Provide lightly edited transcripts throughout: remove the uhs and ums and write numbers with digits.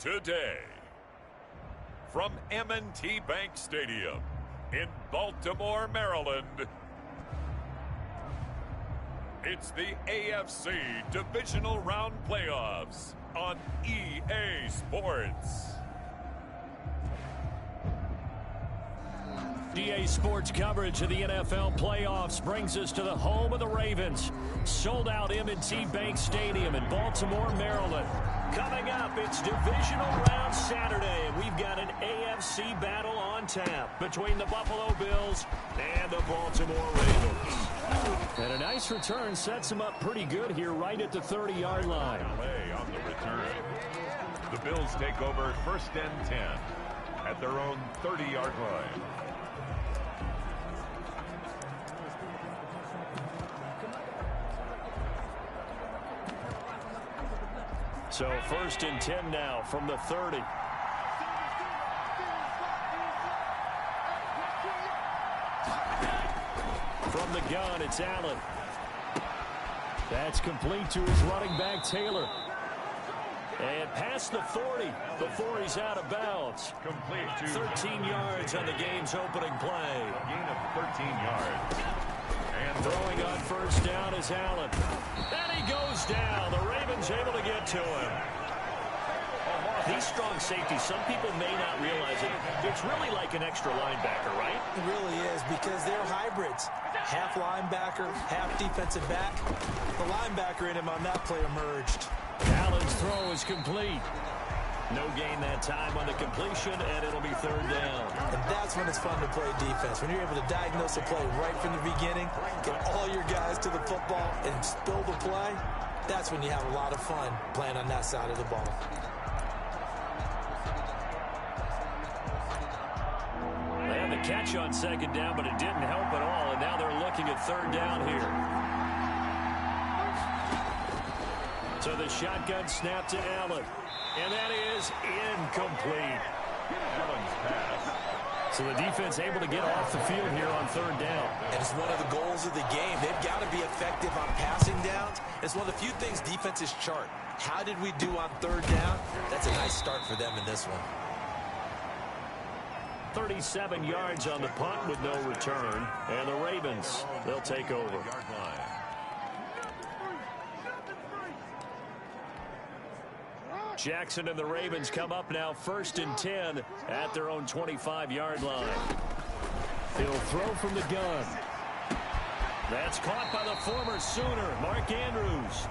today. From M&T Bank Stadium in Baltimore, Maryland, it's the AFC Divisional Round Playoffs on EA Sports. EA Sports coverage of the NFL playoffs brings us to the home of the Ravens. Sold out M&T Bank Stadium in Baltimore, Maryland. Coming up, it's Divisional Round Saturday, and we've got an AFC battle on tap between the Buffalo Bills and the Baltimore Ravens. And a nice return sets them up pretty good here right at the 30-yard line. On the return. The Bills take over 1st and 10 at their own 30-yard line. So 1st and 10 now from the 30. From the gun, it's Allen. That's complete to his running back, Taylor. And past the 40 before he's out of bounds. Complete to 13 yards on the game's opening play. A gain of 13 yards. And throwing on 1st down is Allen. And he goes down. The Ravens able to get to him. These strong safeties, some people may not realize it. It's really like an extra linebacker, right? It really is, because they're hybrids. Half linebacker, half defensive back. The linebacker in him on that play emerged. Allen's throw is complete. No gain that time on the completion, and it'll be 3rd down. And that's when it's fun to play defense. When you're able to diagnose a play right from the beginning, get all your guys to the football, and spill the play, that's when you have a lot of fun playing on that side of the ball. They had the catch on 2nd down, but it didn't help at all, and now they're looking at 3rd down here. So the shotgun snap to Allen. And that is incomplete. Allen's pass. So the defense able to get off the field here on 3rd down. And it's one of the goals of the game. They've got to be effective on passing downs. It's one of the few things defenses chart. How did we do on 3rd down? That's a nice start for them in this one. 37 yards on the punt with no return. And the Ravens, they'll take over. Jackson and the Ravens come up now 1st and 10 at their own 25-yard line. He'll throw from the gun. That's caught by the former Sooner, Mark Andrews.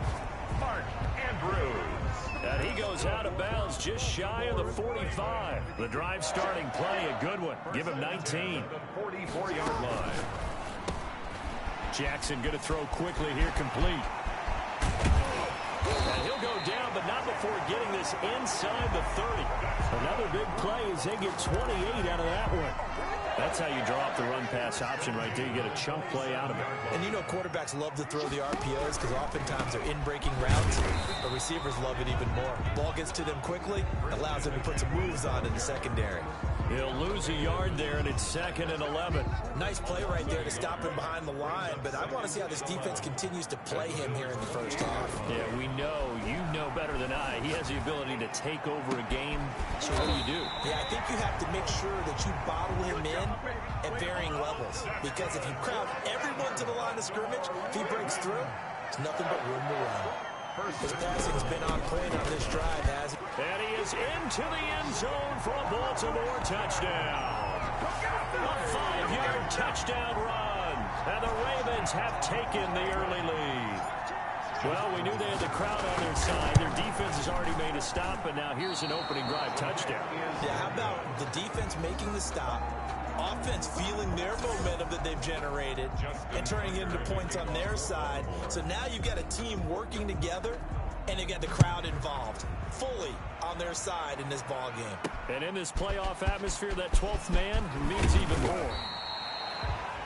Mark Andrews. And he goes out of bounds just shy of the 45. The drive starting play, a good one. Give him 19. The 44-yard line. Jackson going to throw quickly here, complete. And he'll go down, but not before getting this inside the 30. Another big play as they get 28 out of that one. That's how you draw up the run-pass option right there. You get a chunk play out of it. And you know quarterbacks love to throw the RPOs because oftentimes they're in-breaking routes. But receivers love it even more. Ball gets to them quickly, allows them to put some moves on in the secondary. He'll lose a yard there, and it's 2nd and 11. Nice play right there to stop him behind the line, but I want to see how this defense continues to play him here in the 1st half. Yeah, we know, you know better than I, he has the ability to take over a game. So what do? Yeah, I think you have to make sure that you bottle him in at varying levels, because if you crowd everyone to the line of scrimmage, if he breaks through, there's nothing but room to run. His passing's been on point on this drive, hasn't it? And he is into the end zone for a Baltimore touchdown. A 5-yard touchdown run. And the Ravens have taken the early lead. Well, we knew they had the crowd on their side. Their defense has already made a stop, and now here's an opening drive touchdown. Yeah, how about the defense making the stop, offense feeling their momentum that they've generated, and turning into points on their side. So now you've got a team working together, and you got the crowd involved fully on their side in this ball game. And in this playoff atmosphere, that 12th man means even more.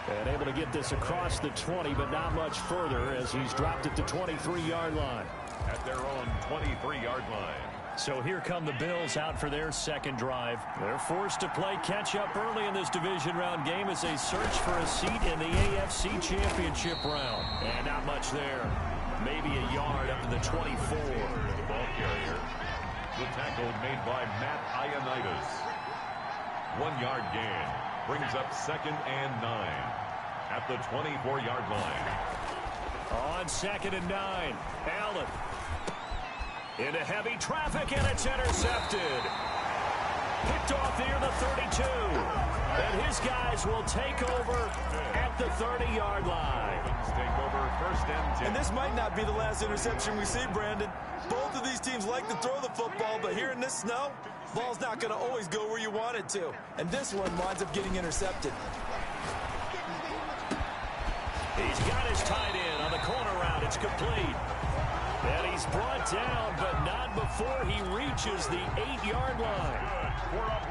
And able to get this across the 20, but not much further as he's dropped at the 23-yard line. At their own 23-yard line. So here come the Bills out for their 2nd drive. They're forced to play catch-up early in this division round game as they search for a seat in the AFC Championship round. And not much there. Maybe a yard up to the 24. The ball carrier. The tackle made by Matt Ioannidis. 1 yard gain brings up 2nd and 9 at the 24-yard line. On 2nd and 9, Allen into heavy traffic, and it's intercepted. Picked off near the 32. And his guys will take over at the 30-yard line. Take over 1st and 10. And this might not be the last interception we see, Brandon. Both of these teams like to throw the football, but here in this snow, ball's not going to always go where you want it to. And this one winds up getting intercepted. He's got his tight end on the corner route. It's complete. And he's brought down, but not before he reaches the 8-yard line.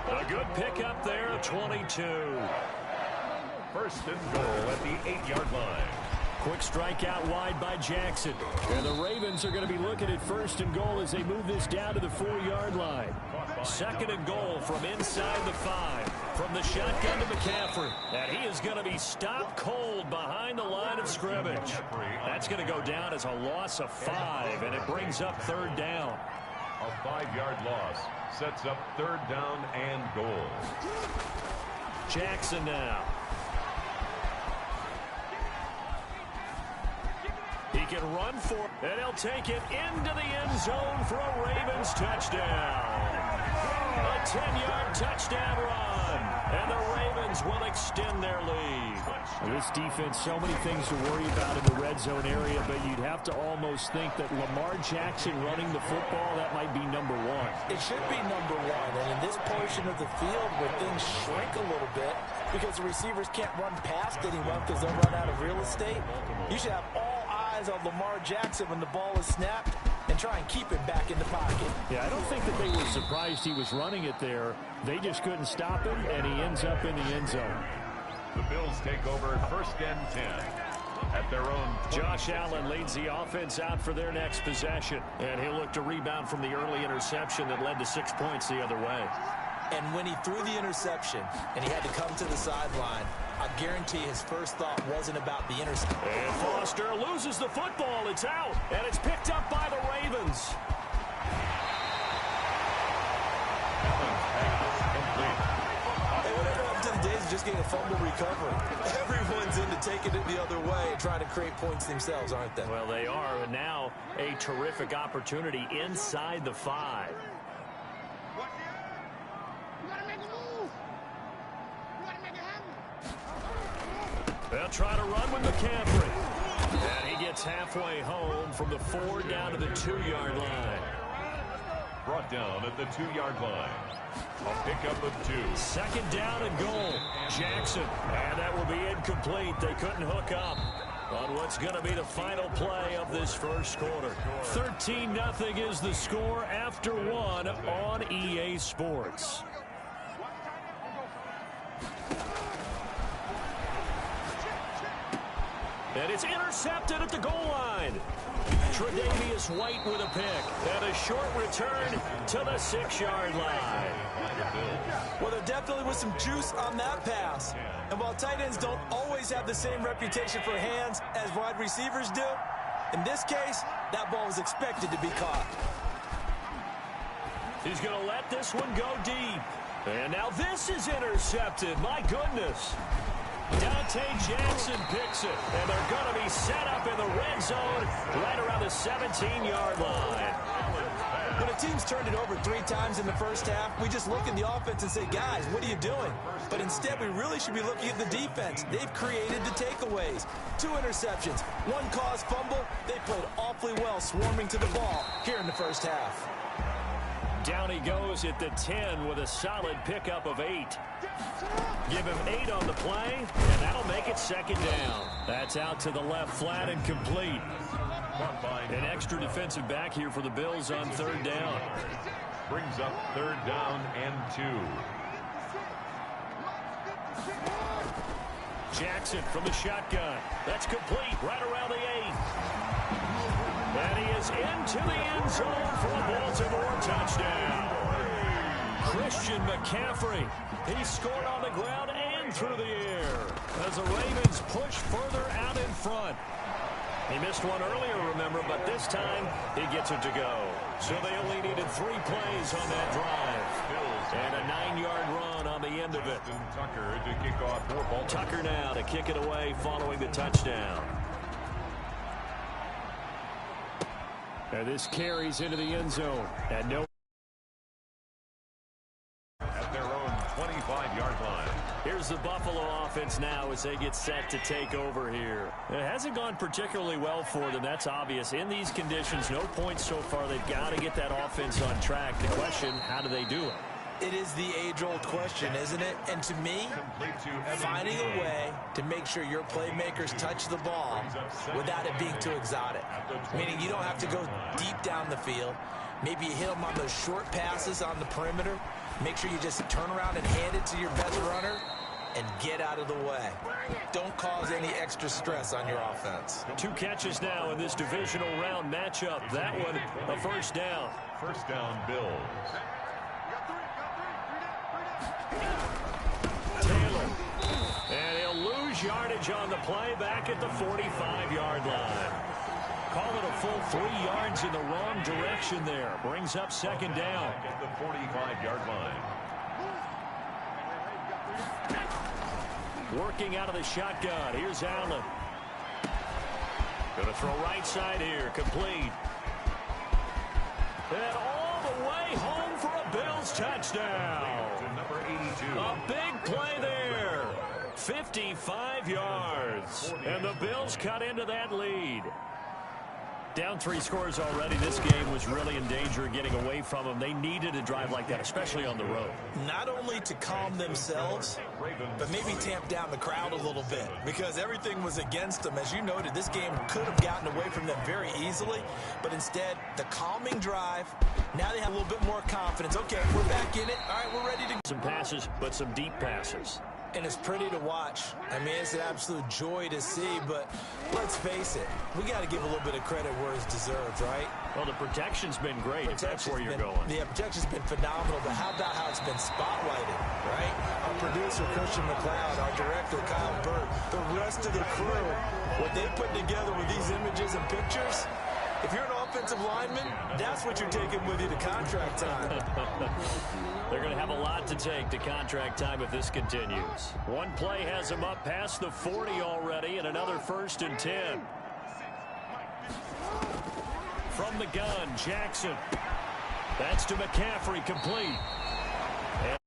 A good pickup there, 22. 1st and goal at the 8-yard line. Quick strike out wide by Jackson. And the Ravens are going to be looking at 1st and goal as they move this down to the 4-yard line. 2nd and goal from inside the 5. From the shotgun to McCaffrey. And he is going to be stopped cold behind the line of scrimmage. That's going to go down as a loss of 5, and it brings up 3rd down. A 5-yard loss sets up 3rd down and goal. Jackson now. He can run for, and he'll take it into the end zone for a Ravens touchdown. A 10-yard touchdown run, and the Ravens will extend their lead. This defense, so many things to worry about in the red zone area, but you'd have to almost think that Lamar Jackson running the football, that might be number 1. It should be number 1, and in this portion of the field where things shrink a little bit because the receivers can't run past anyone because they'll run out of real estate, you should have all eyes on Lamar Jackson when the ball is snapped and try and keep him back in the pocket. Yeah, I don't think that they were surprised he was running it there. They just couldn't stop him, and he ends up in the end zone. The Bills take over 1st and 10 at their own. Josh Allen leads the offense out for their next possession, and he'll look to rebound from the early interception that led to 6 points the other way. And when he threw the interception and he had to come to the sideline, I guarantee his first thought wasn't about the interception. And Foster loses the football. It's out, and it's picked up by the Ravens. Hey, whatever happened to the days of just getting a fumble recovery? Everyone's into taking it the other way and trying to create points themselves, aren't they? Well, they are, and now a terrific opportunity inside the 5. They'll try to run with McCaffrey. And he gets halfway home from the 4 down to the 2-yard line. Brought down at the 2-yard line. A pickup of 2. 2nd down and goal. Jackson. And that will be incomplete. They couldn't hook up on what's going to be the final play of this first quarter. 13-0 is the score after 1 on EA Sports. And it's intercepted at the goal line. Tre'Davious White with a pick. And a short return to the 6-yard line. Well, there definitely was some juice on that pass. And while tight ends don't always have the same reputation for hands as wide receivers do, in this case, that ball was expected to be caught. He's going to let this one go deep. And now this is intercepted. My goodness. Dante Jackson picks it, and they're going to be set up in the red zone right around the 17-yard line. When a team's turned it over 3 times in the first half, we just look at the offense and say, guys, what are you doing? But instead, we really should be looking at the defense. They've created the takeaways. 2 interceptions, 1 caused fumble. They played awfully well swarming to the ball here in the first half. Down he goes at the 10 with a solid pickup of 8. Give him 8 on the play, and that'll make it 2nd down. That's out to the left flat and complete. An extra defensive back here for the Bills on 3rd down. Brings up 3rd down and 2. Jackson from the shotgun. That's complete right around the 8. And he is into the end zone for a Baltimore touchdown. Christian McCaffrey. He scored on the ground and through the air as the Ravens push further out in front. He missed one earlier, remember, but this time he gets it to go. So they only needed 3 plays on that drive. And a 9-yard run on the end of it. Tucker to kick off. Tucker now to kick it away following the touchdown. And this carries into the end zone. And no. At their own 25-yard line. Here's the Buffalo offense now as they get set to take over here. It hasn't gone particularly well for them. That's obvious. In these conditions, no points so far. They've got to get that offense on track. The question, how do they do it? It is the age-old question, isn't it? And to me, finding a way to make sure your playmakers touch the ball without it being too exotic. Meaning you don't have to go deep down the field. Maybe you hit them on those short passes on the perimeter. Make sure you just turn around and hand it to your best runner and get out of the way. Don't cause any extra stress on your offense. 2 catches now in this divisional round matchup. That one, a first down. First down, Bills. Taylor. And he'll lose yardage on the play back at the 45-yard line. Call it a full 3 yards in the wrong direction there. Brings up second down. At the 45-yard line. Working out of the shotgun. Here's Allen. Going to throw right side here. Complete. And all the way home for a Bills touchdown. To number 82. A big play there. 55 yards. And the Bills cut into that lead. Down 3 scores already. This game was really in danger of getting away from them. They needed a drive like that, especially on the road. Not only to calm themselves, but maybe tamp down the crowd a little bit because everything was against them. As you noted, this game could have gotten away from them very easily, but instead, the calming drive, now they have a little bit more confidence. Okay, we're back in it. All right, we're ready to go. Some passes, but some deep passes. And it's pretty to watch. I mean, it's an absolute joy to see, but let's face it, we got to give a little bit of credit where it's deserved, right? Well, the protection's been great, if that's where you're going. The protection's been phenomenal, but how about how it's been spotlighted, right? Our producer, Christian McLeod, our director, Kyle Burt, the rest of the crew, what they put together with these images and pictures, if you're an offensive lineman, that's what you're taking with you to contract time. They're going to have a lot to take to contract time if this continues. One play has them up past the 40 already, and another 1st and 10. From the gun, Jackson. That's to McCaffrey, complete. And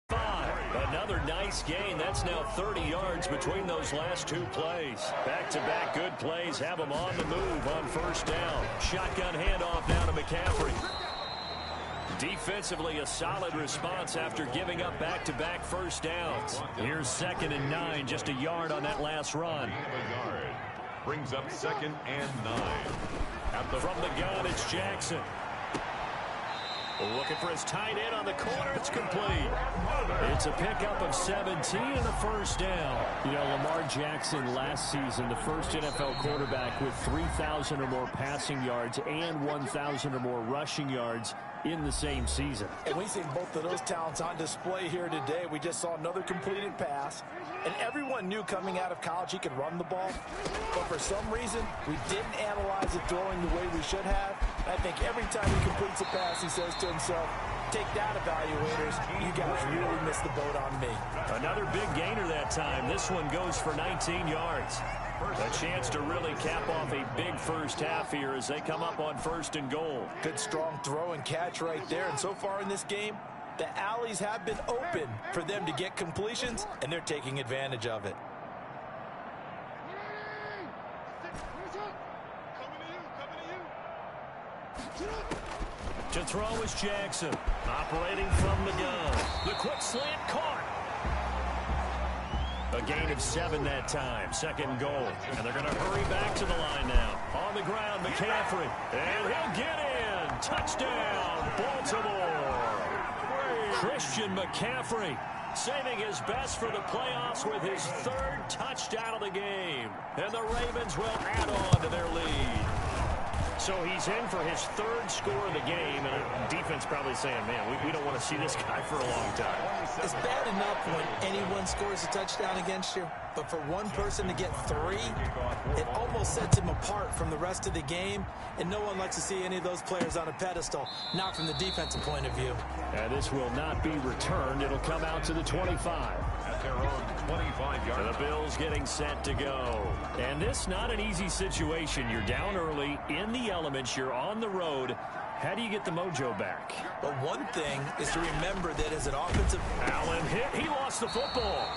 5. Another nice gain. That's now 30 yards between those last 2 plays. Back-to-back good plays have them on the move on 1st down. Shotgun handoff now to McCaffrey. Defensively, a solid response after giving up back-to-back 1st downs. Here's 2nd and 9, just a yard on that last run. Brings up 2nd and 9. From the gun, it's Jackson. Looking for his tight end on the corner. It's complete. It's a pickup of 17 and a 1st down. You know, Lamar Jackson last season, the first NFL quarterback with 3,000 or more passing yards and 1,000 or more rushing yards in the same season. And we see both of those talents on display here today. We just saw another completed pass. And everyone knew coming out of college he could run the ball. But for some reason, we didn't analyze it throwing the way we should have. I think every time he completes a pass, he says to himself, take that, evaluators. You guys really missed the boat on me. Another big gainer that time. This one goes for 19 yards. A chance to really cap off a big first half here as they come up on 1st and goal. Good strong throw and catch right there. And so far in this game, the alleys have been open for them to get completions, and they're taking advantage of it. To throw is Jackson. Operating from the gun. The quick slant caught. A gain of 7 that time. 2nd and goal. And they're going to hurry back to the line now. On the ground, McCaffrey. And he'll get in. Touchdown, Baltimore. Christian McCaffrey saving his best for the playoffs with his 3rd touchdown of the game. And the Ravens will add on to their lead. So he's in for his third score of the game, and the defense probably saying, man, we don't want to see this guy for a long time. It's bad enough when anyone scores a touchdown against you, but for one person to get 3, it almost sets him apart from the rest of the game, and no one likes to see any of those players on a pedestal, not from the defensive point of view. And this will not be returned. It'll come out to the 25. At their own 25-yard. The Bills getting set to go. And this not an easy situation. You're down early, in the elements, you're on the road. How do you get the mojo back? But one thing is to remember that as an offensive... Allen hit. He lost the football.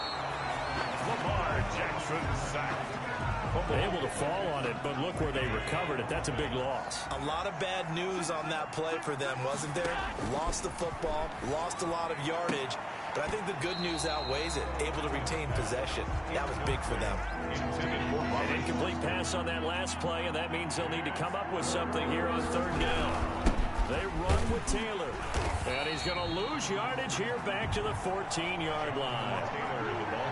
Lamar Jackson sacked. Able to fall on it, but look where they recovered it. That's a big loss. A lot of bad news on that play for them, wasn't there? Lost the football, lost a lot of yardage, but I think the good news outweighs it. Able to retain possession. That was big for them. An incomplete pass on that last play, and that means they'll need to come up with something here on third down. They run with Taylor, and he's going to lose yardage here back to the 14-yard line.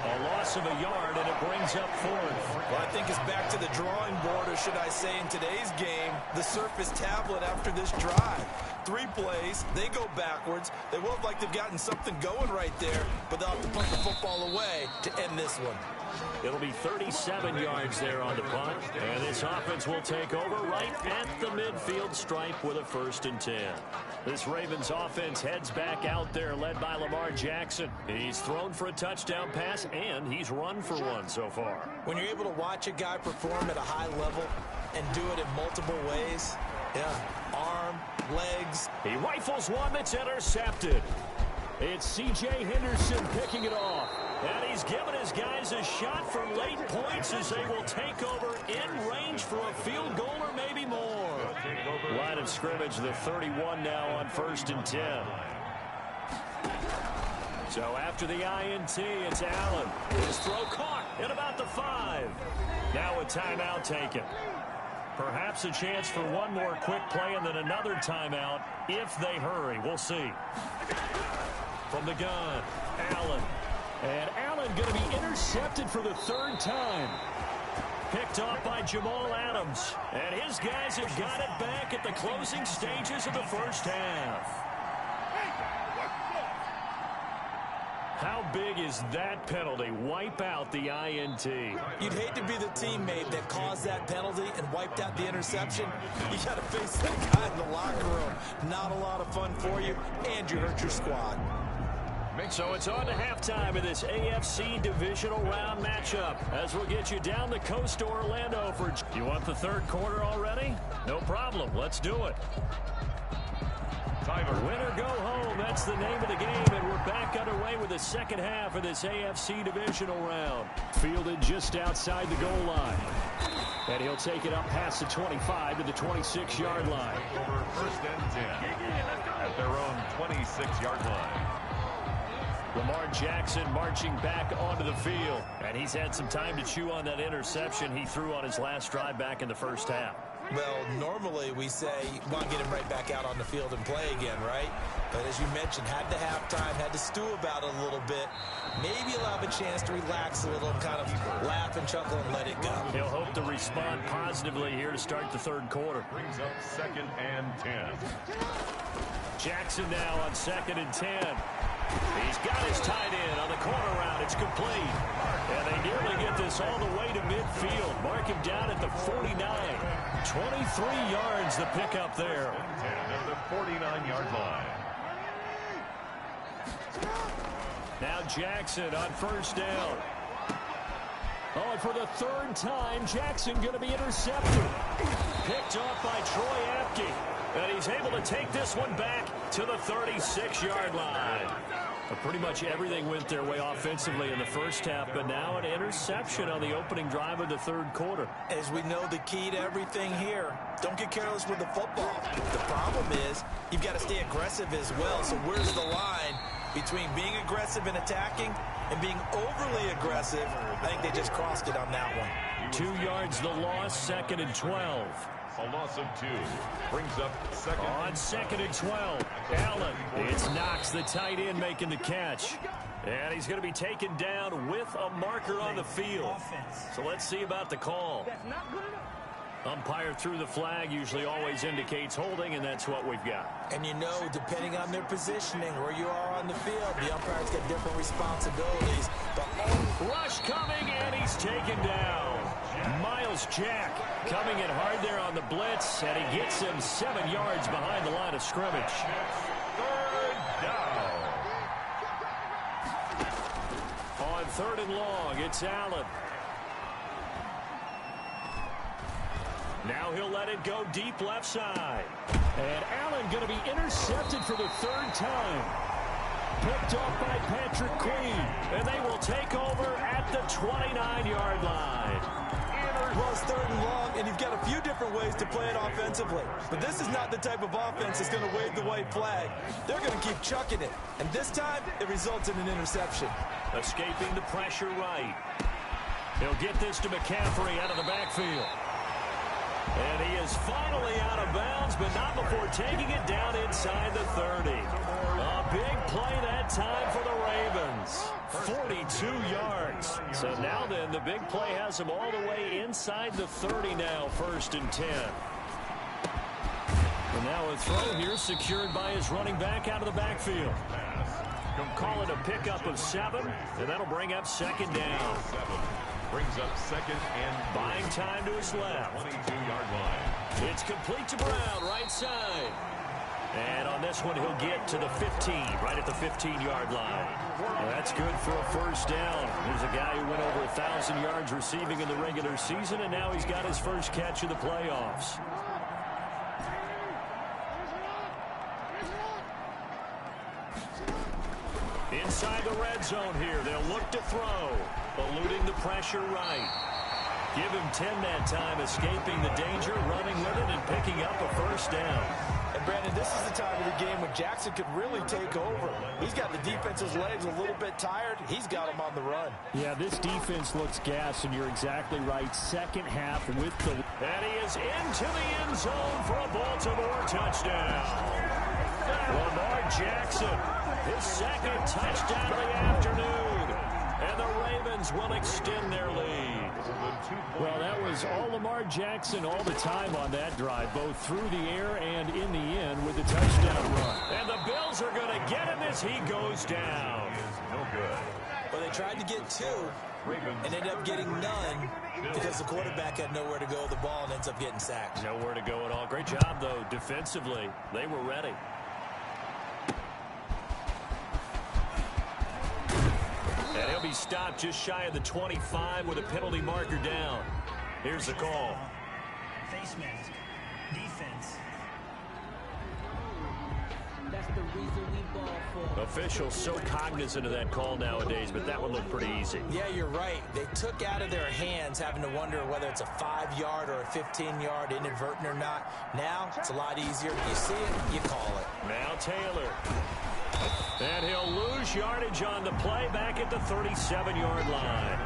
A loss of a yard, and it brings up 4th. Well, I think it's back to the drawing board, or should I say in today's game, the Surface tablet after this drive. 3 plays, they go backwards. They will look like they've gotten something going right there, but they'll have to punt the football away to end this one. It'll be 37 yards there on the punt, and this offense will take over right at the midfield stripe with a 1st and 10. This Ravens offense heads back out there, led by Lamar Jackson. He's thrown for a touchdown pass, and he's run for one so far. When you're able to watch a guy perform at a high level and do it in multiple ways, arm, legs. He rifles one that's intercepted. It's C.J. Henderson picking it off. And he's given his guys a shot for late points as they will take over in range for a field goal or maybe more. Line of scrimmage, the 31 now on 1st and 10. So after the INT, it's Allen. His throw caught at about the 5. Now a timeout taken. Perhaps a chance for one more quick play and then another timeout if they hurry. We'll see. From the gun, Allen. And Allen going to be intercepted for the 3rd time. Picked off by Jamal Adams. And his guys have got it back at the closing stages of the 1st half. How big is that penalty? Wipe out the INT. You'd hate to be the teammate that caused that penalty and wiped out the interception. You got to face that guy in the locker room. Not a lot of fun for you, and you hurt your squad. So it's on to halftime in this AFC divisional round matchup as we'll get you down the coast to Orlando for... You want the 3rd quarter already? No problem. Let's do it. Win or go home, that's the name of the game, and we're back underway with the 2nd half of this AFC divisional round. Fielded just outside the goal line. And he'll take it up past the 25 to the 26-yard line. Over 1st and 10 at their own 26-yard line. Lamar Jackson marching back onto the field. And he's had some time to chew on that interception he threw on his last drive back in the 1st half. Well, normally we say, want to get him right back out on the field and play again, right? But as you mentioned, had the halftime, had to stew about it a little bit. Maybe he'll have a chance to relax a little and kind of laugh and chuckle and let it go. He'll hope to respond positively here to start the 3rd quarter. Brings up 2nd and 10. Jackson now on 2nd and 10. He's got his tight end on the corner route. It's complete. And they nearly get this all the way to midfield. Mark him down at the 49. 23 yards the pickup there. At the 49-yard line. Now Jackson on 1st down. Oh, and for the 3rd time, Jackson going to be intercepted. Picked off by Troy Apke. And he's able to take this one back to the 36-yard line. But pretty much everything went their way offensively in the 1st half, but now an interception on the opening drive of the 3rd quarter. As we know, the key to everything here, don't get careless with the football. The problem is you've got to stay aggressive as well. So where's the line between being aggressive and attacking and being overly aggressive? I think they just crossed it on that one. 2 yards the loss, 2nd and 12. A loss of 2. Brings up 2nd. On 2nd and 12. Allen. It's Knox, the tight end, making the catch. And he's going to be taken down with a marker on the field. So let's see about the call. Umpire threw the flag, usually always indicates holding, and that's what we've got. And you know, depending on their positioning, where you are on the field, the umpire's got different responsibilities. But rush coming, and he's taken down. Miles Jack coming in hard there on the blitz, and he gets him 7 yards behind the line of scrimmage. Third down. On 3rd and long, it's Allen. Now he'll let it go deep left side. And Allen going to be intercepted for the 3rd time. Picked off by Patrick Queen. And they will take over at the 29-yard line. Well, it's 3rd and long, and you've got a few different ways to play it offensively. But this is not the type of offense that's going to wave the white flag. They're going to keep chucking it. And this time, it results in an interception. Escaping the pressure right. He'll get this to McCaffrey out of the backfield. And he is finally out of bounds, but not before taking it down inside the 30. A big play that time for the Ravens. 42 yards. So now then, the big play has him all the way inside the 30 now, 1st and 10. And now a throw here secured by his running back out of the backfield. Call it a pickup of 7, and that'll bring up 2nd down. Brings up 2nd and buying time to his left. 22-yard line. It's complete to Brown, right side. And on this one, he'll get to the 15, right at the 15-yard line. Well, that's good for a 1st down. Here's a guy who went over 1,000 yards receiving in the regular season, and now he's got his first catch of the playoffs. Inside the red zone here, they'll look to throw. Eluding the pressure right. Give him 10 that time, escaping the danger, running with it, and picking up a 1st down. And, Brandon, this is the time of the game when Jackson could really take over. He's got the defense's legs a little bit tired. He's got him on the run. Yeah, this defense looks gassed, and you're exactly right. 2nd half with the... And he is into the end zone for a Baltimore touchdown. Lamar Jackson, his 2nd touchdown of the afternoon. And the Ravens will extend their lead. Well, that was all Lamar Jackson all the time on that drive, both through the air and in the end with the touchdown run. And the Bills are going to get him as he goes down. No good. Well, they tried to get 2 and ended up getting none because the quarterback had nowhere to go with the ball and ends up getting sacked. Nowhere to go at all. Great job, though, defensively. They were ready. And he'll be stopped just shy of the 25 with a penalty marker down. Here's the call. Face mask. Defense. That's the reason we ball for. Officials so cognizant of that call nowadays, but that one looked pretty easy. Yeah, you're right. They took out of their hands having to wonder whether it's a 5-yard or a 15-yard inadvertent or not. Now, it's a lot easier. You see it, you call it. Now Taylor. And he'll lose yardage on the play back at the 37-yard line.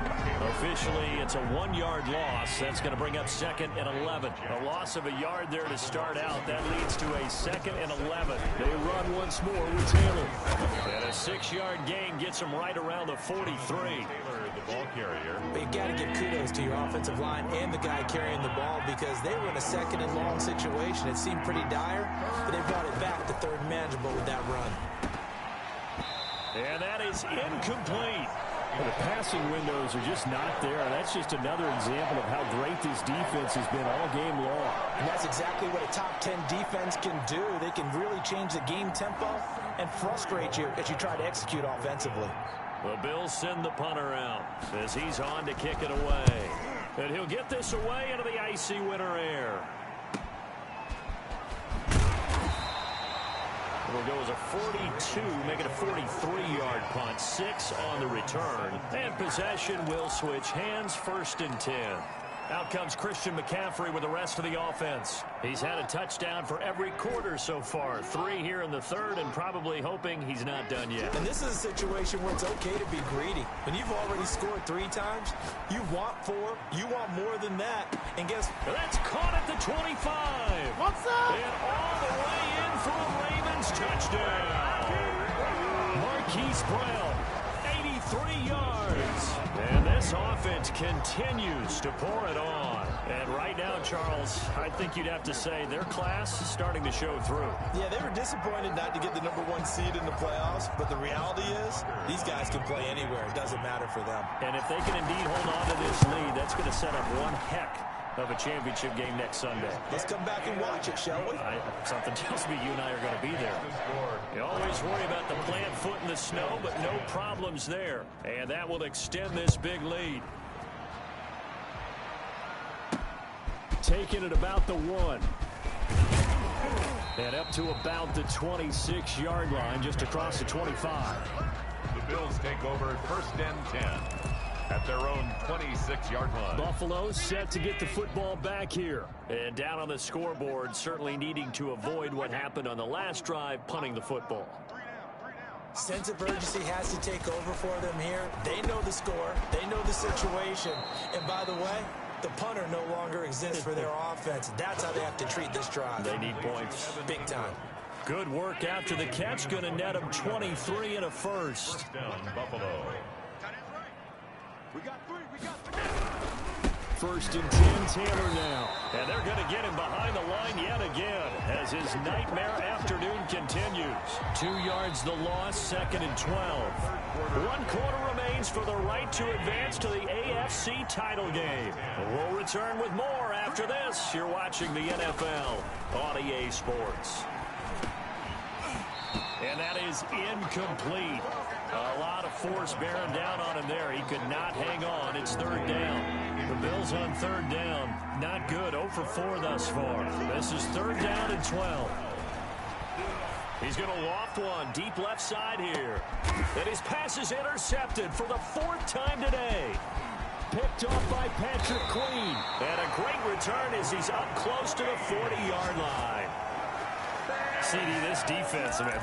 Officially, it's a 1-yard loss. That's going to bring up 2nd and 11. A loss of a yard there to start out. That leads to a 2nd and 11. They run once more with Taylor. And a 6-yard gain gets him right around the 43. Taylor, the ball carrier. But you got to give kudos to your offensive line and the guy carrying the ball because they were in a 2nd and long situation. It seemed pretty dire, but they brought it back to 3rd and manageable with that run. And that is incomplete. Well, the passing windows are just not there. That's just another example of how great this defense has been all game long. And that's exactly what a top 10 defense can do. They can really change the game tempo and frustrate you as you try to execute offensively. The Bills send the punter out as he's on to kick it away. And he'll get this away into the icy winter air. It'll go as a 42, make it a 43-yard punt, 6 on the return. And possession will switch hands, 1st and 10. Out comes Christian McCaffrey with the rest of the offense. He's had a touchdown for every quarter so far. 3 here in the 3rd and probably hoping he's not done yet. And this is a situation where it's okay to be greedy. When you've already scored 3 times, you want 4, you want more than that. And guess what? That's caught at the 25. What's up? And all the way in for a Ravens touchdown. Marquise Brown, 83 yards. And this offense continues to pour it on. And right now, Charles, I think you'd have to say their class is starting to show through. Yeah, they were disappointed not to get the #1 seed in the playoffs, but the reality is these guys can play anywhere. It doesn't matter for them. And if they can indeed hold on to this lead, that's going to set up one heck of a championship game next Sunday. Let's come back and watch it, shall we? Something tells me you and I are going to be there. You always worry about the plant foot in the snow, but no problems there. And that will extend this big lead. Taking it about the 1. And up to about the 26-yard line, just across the 25. The Bills take over 1st and 10 at their own 26-yard line. Buffalo set to get the football back here. And down on the scoreboard, certainly needing to avoid what happened on the last drive, punting the football. Sense of urgency has to take over for them here. They know the score. They know the situation. And by the way, the punter no longer exists for their offense. That's how they have to treat this drive. They need points. Big time. Good work after the catch. Going to net them 23 and a first. First down, Buffalo. 1st and 10, Taylor now. And they're going to get him behind the line yet again as his nightmare afternoon continues. 2 yards the loss, 2nd and 12. 1 quarter remains for the right to advance to the AFC title game. We'll return with more after this. You're watching the NFL on EA Sports. And that is incomplete. A lot of force bearing down on him there. He could not hang on. It's 3rd down. The Bills on 3rd down. Not good. 0 for 4 thus far. This is 3rd down and 12. He's going to loft one deep left side here. And his pass is intercepted for the 4th time today. Picked off by Patrick Queen. And a great return as he's up close to the 40-yard line. CD, this defense, man,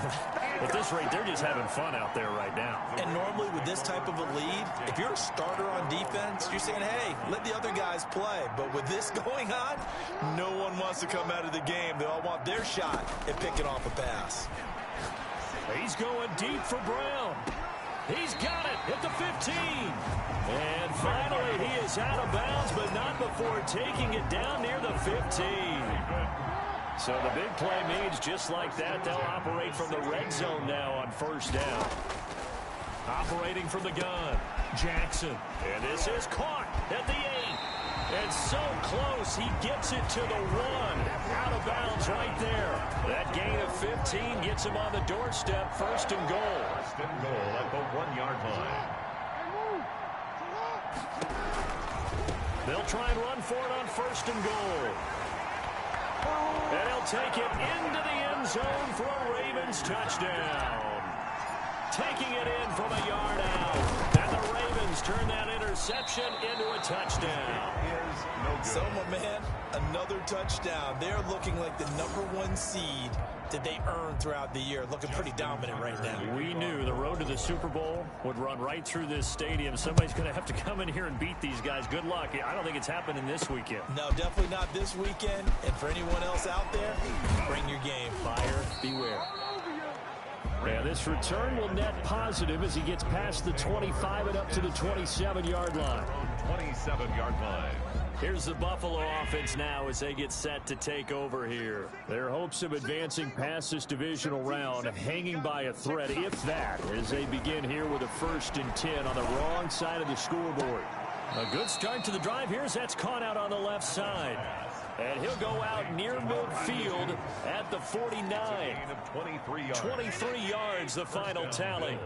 at this rate, they're just having fun out there right now. And normally with this type of a lead, if you're a starter on defense, you're saying, hey, let the other guys play. But with this going on, no one wants to come out of the game. They all want their shot at picking off a pass. He's going deep for Brown. He's got it at the 15. And finally, he is out of bounds, but not before taking it down near the 15. So the big play means just like that, they'll operate from the red zone now on 1st down. Operating from the gun, Jackson. And this is caught at the 8. And so close, he gets it to the 1. Out of bounds right there. That gain of 15 gets him on the doorstep, 1st and goal. 1st and goal at the 1-yard line. They'll try and run for it on 1st and goal. And he'll take it into the end zone for a Ravens touchdown. Taking it in from a yard out. And the Ravens turn that interception into a touchdown. So, my man, another touchdown. They're looking like the #1 seed that they earned throughout the year. Looking pretty dominant right now. We knew the road to the Super Bowl would run right through this stadium. Somebody's going to have to come in here and beat these guys. Good luck. I don't think it's happening this weekend. No, definitely not this weekend. And for anyone else out there, bring your game. Buyer beware. Yeah, this return will net positive as he gets past the 25 and up to the 27-yard line. 27-yard line. Here's the Buffalo offense now as they get set to take over here. Their hopes of advancing past this divisional round hanging by a thread, if that, as they begin here with a 1st and 10 on the wrong side of the scoreboard. A good start to the drive. Here's that's caught out on the left side. And he'll go out near midfield at the 49. 23 yards, the final tally.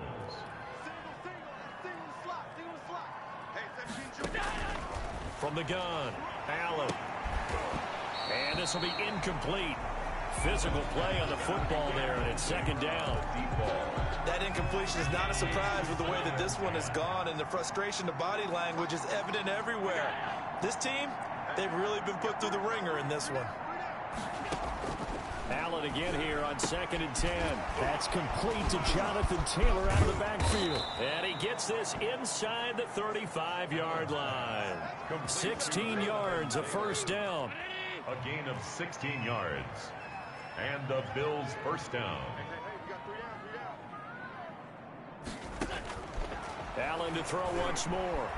From the gun, Allen. And this will be incomplete. Physical play on the football there, and it's 2nd down. That incompletion is not a surprise with the way that this one has gone, and the frustration, the body language is evident everywhere. This team, they've really been put through the ringer in this one. Allen again here on 2nd and 10. That's complete to Jonathan Taylor out of the backfield. And he gets this inside the 35-yard line. 16 yards, a 1st down. A gain of 16 yards. And the Bills' 1st down. Allen to throw once more.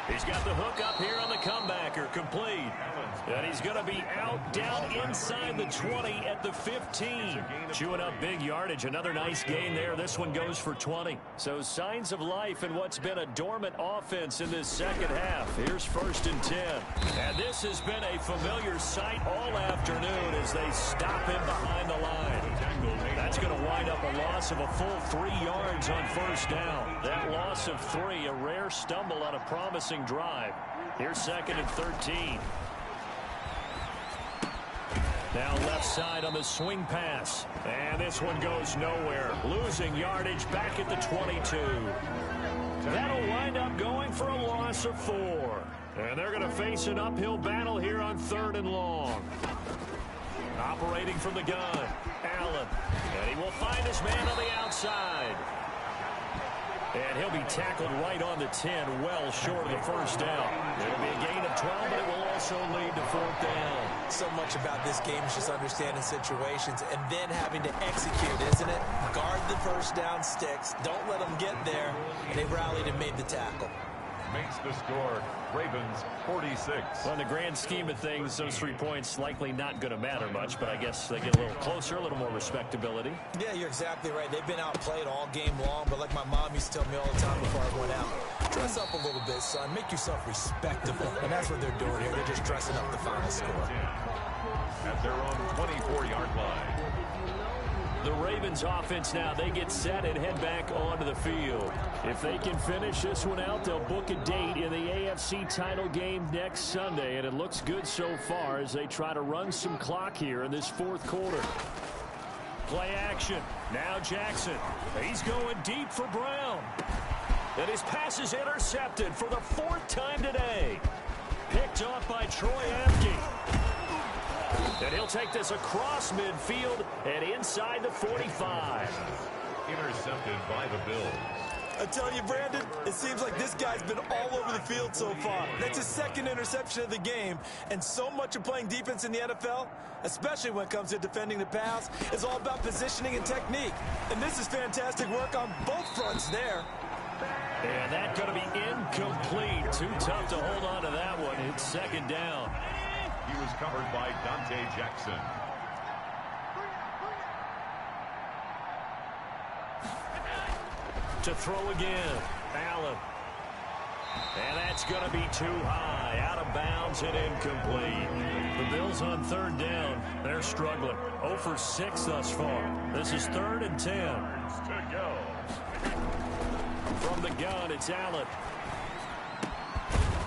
He's got the hook up here on the comebacker, complete. And he's going to be out down inside the 20 at the 15. Chewing up big yardage. Another nice gain there. This one goes for 20. So signs of life in what's been a dormant offense in this second half. Here's 1st and 10. And this has been a familiar sight all afternoon as they stop him behind the line. That's going to wind up a loss of a full 3 yards on 1st down. That loss of 3, a rare stumble on a promising drive. Here's 2nd and 13. Now left side on the swing pass. And this one goes nowhere. Losing yardage back at the 22. That'll wind up going for a loss of 4. And they're going to face an uphill battle here on 3rd and long. Operating from the gun, Allen. And he will find his man on the outside. And he'll be tackled right on the 10, well short of the 1st down. It'll be a gain of 12, but it will also lead to 4th down. So much about this game is just understanding situations and then having to execute, isn't it? Guard the 1st down sticks. Don't let them get there. And they rallied and made the tackle. Makes the score, Ravens 46. Well, in the grand scheme of things, those 3 points likely not going to matter much, but I guess they get a little closer, a little more respectability. Yeah, you're exactly right. They've been outplayed all game long, but like my mom used to tell me all the time before I went out, dress up a little bit, son. Make yourself respectable. And that's what they're doing here. They're just dressing up the final score. At their own 24-yard line. The Ravens offense now, they get set and head back onto the field. If they can finish this one out, they'll book a date in the AFC title game next Sunday, and it looks good so far as they try to run some clock here in this 4th quarter. Play action. Now Jackson. He's going deep for Brown. And his pass is intercepted for the 4th time today. Picked off by Troy Apke. And he'll take this across midfield and inside the 45. Intercepted by the Bills. I tell you, Brandon, it seems like this guy's been all over the field so far. That's his 2nd interception of the game. And so much of playing defense in the NFL, especially when it comes to defending the pass, is all about positioning and technique. And this is fantastic work on both fronts there. And that's going to be incomplete. Too tough to hold on to that one. It's 2nd down. He was covered by Dante Jackson. To throw again, Allen. And that's going to be too high, out of bounds and incomplete. The Bills on 3rd down, they're struggling. 0 for 6 thus far. This is 3rd and 10. To go. From the gun, it's Allen.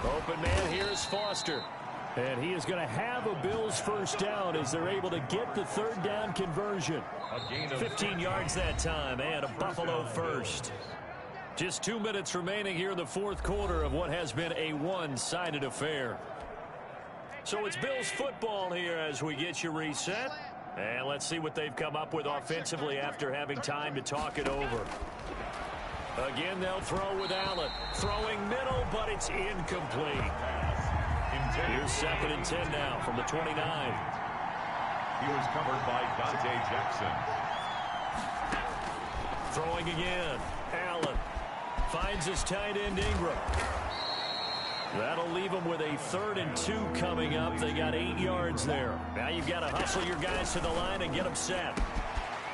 Open man here is Foster. And he is going to have a Bills 1st down as they're able to get the 3rd down conversion. 15 yards that time and a Buffalo 1st. Just 2 minutes remaining here in the 4th quarter of what has been a one-sided affair. So it's Bills football here as we get you reset. And let's see what they've come up with offensively after having time to talk it over. Again, they'll throw with Allen. Throwing middle, but it's incomplete. Here's 2nd and 10 now from the 29. He was covered by Dante Jackson. Throwing again. Allen finds his tight end Ingram. That'll leave them with a 3rd and 2 coming up. They got 8 yards there. Now you've got to hustle your guys to the line and get them set.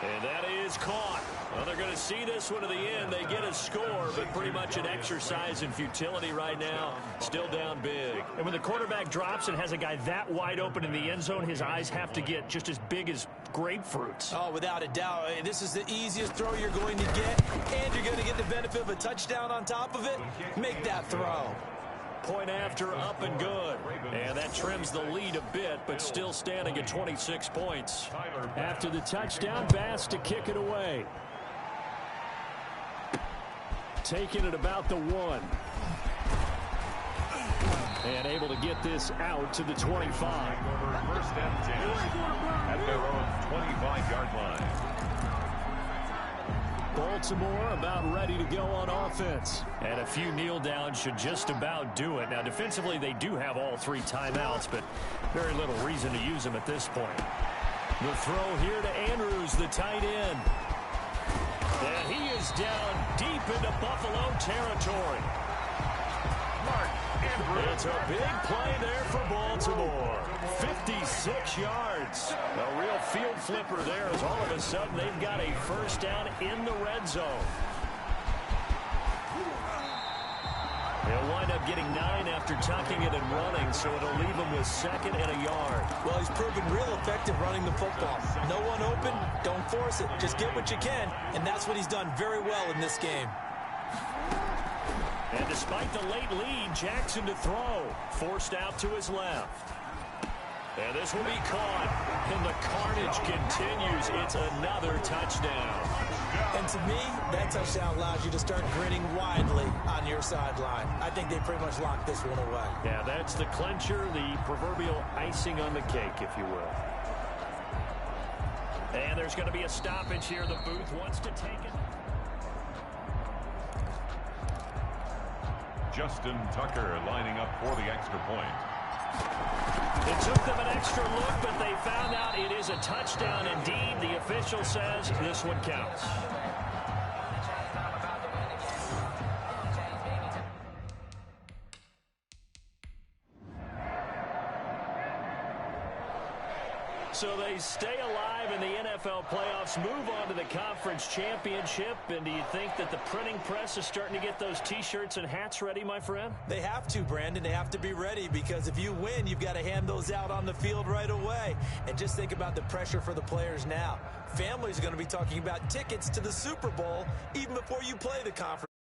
And that is caught. Well, they're going to see this one to the end. They get a score, but pretty much an exercise in futility right now. Still down big. And when the quarterback drops and has a guy that wide open in the end zone, his eyes have to get just as big as grapefruits. Oh, without a doubt. This is the easiest throw you're going to get, and you're going to get the benefit of a touchdown on top of it. Make that throw. Point after, up and good. And that trims the lead a bit, but still standing at 26 points. After the touchdown, Bass to kick it away. Taking it about the 1. And able to get this out to the 25. 1st and 10 at their own 25-yard line. Baltimore about ready to go on offense. And a few kneel downs should just about do it. Now, defensively, they do have all 3 timeouts, but very little reason to use them at this point. The throw here to Andrews, the tight end. And he is down deep into Buffalo territory. Mark It's a big play there for Baltimore. 56 yards. A real field flipper there as all of a sudden they've got a first down in the red zone. He'll wind up getting 9 after tucking it and running, so it'll leave him with 2nd and a yard. Well, he's proven real effective running the football. No one open, don't force it. Just get what you can, and that's what he's done very well in this game. And despite the late lead, Jackson to throw. Forced out to his left. And this will be caught. And the carnage continues. It's another touchdown. And to me, that touchdown allows you to start grinning widely on your sideline. I think they pretty much locked this one away. Yeah, that's the clincher, the proverbial icing on the cake, if you will. And there's going to be a stoppage here. The booth wants to take it. Justin Tucker lining up for the extra point. It took them an extra look, but they found out it is a touchdown indeed. The official says this one counts. So they stay alive in the NFL playoffs, move on to the conference championship. And do you think that the printing press is starting to get those T-shirts and hats ready, my friend? They have to, Brandon. They have to be ready because if you win, you've got to hand those out on the field right away. And just think about the pressure for the players now. Families are going to be talking about tickets to the Super Bowl even before you play the conference.